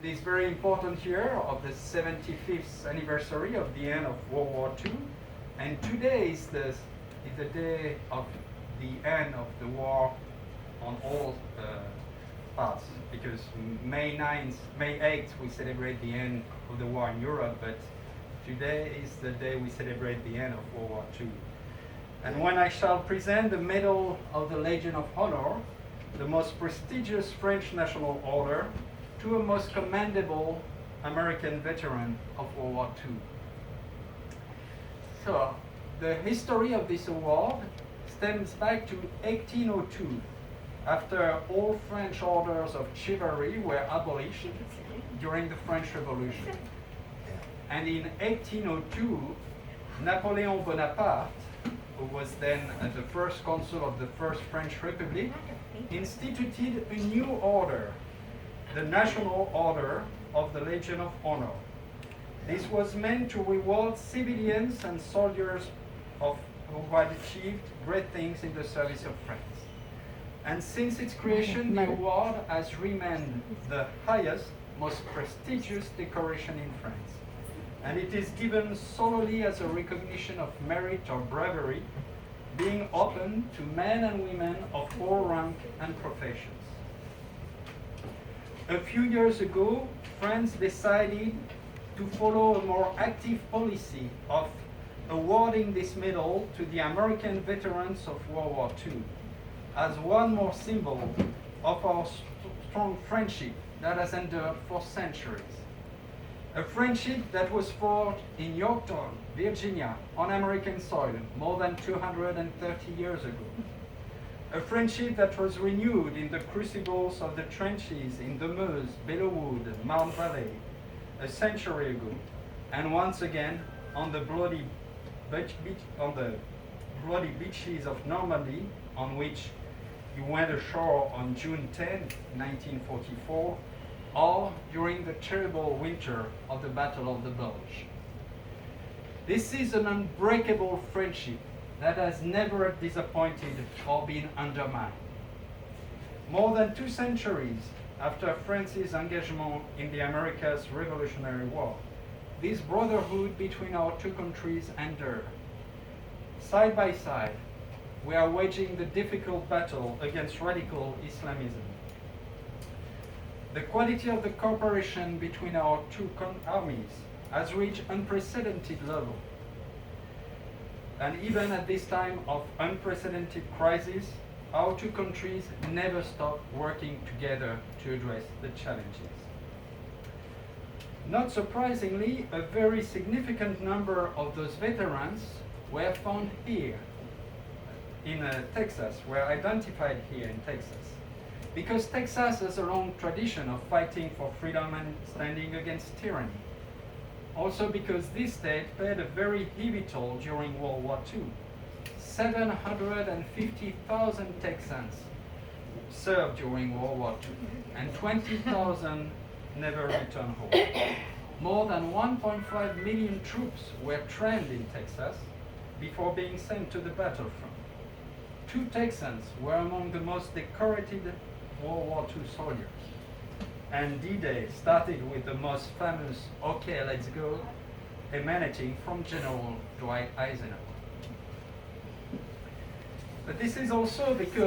This very important year of the 75th anniversary of the end of World War II, and today is the day of the end of the war on all parts, because May 8th we celebrate the end of the war in Europe, but today is the day we celebrate the end of World War II. And when I shall present the Medal of the Legion of Honor, the most prestigious French national order, to a most commendable American veteran of World War II. So, the history of this award stems back to 1802, after all French orders of chivalry were abolished during the French Revolution. And in 1802, Napoleon Bonaparte, who was then the first consul of the First French Republic, instituted a new order, the National Order of the Legion of Honor. This was meant to reward civilians and soldiers who had achieved great things in the service of France. And since its creation, the award has remained the highest, most prestigious decoration in France. And it is given solely as a recognition of merit or bravery, being open to men and women of all rank and professions. A few years ago, France decided to follow a more active policy of awarding this medal to the American veterans of World War II as one more symbol of our strong friendship that has endured for centuries. A friendship that was forged in Yorktown, Virginia, on American soil more than 230 years ago. A friendship that was renewed in the crucibles of the trenches in the Meuse, Belleau-Wood, Marne Valley a century ago, and once again on the bloody beaches of Normandy, on which you went ashore on June 10, 1944, or during the terrible winter of the Battle of the Bulge. This is an unbreakable friendship that has never disappointed or been undermined. More than 2 centuries after France's engagement in the America's Revolutionary War, this brotherhood between our two countries endured. Side by side, we are waging the difficult battle against radical Islamism. The quality of the cooperation between our two armies has reached unprecedented level. And even at this time of unprecedented crisis, our two countries never stop working together to address the challenges. Not surprisingly, a very significant number of those veterans were found here in Texas, were identified here in Texas. Because Texas has a long tradition of fighting for freedom and standing against tyranny. Also because this state paid a very heavy toll during World War II. 750,000 Texans served during World War II, and 20,000 never returned home. More than 1.5 million troops were trained in Texas before being sent to the battlefront. 2 Texans were among the most decorated World War II soldiers. And D-Day started with the most famous "Okay, let's go" emanating from General Dwight Eisenhower. But this is also because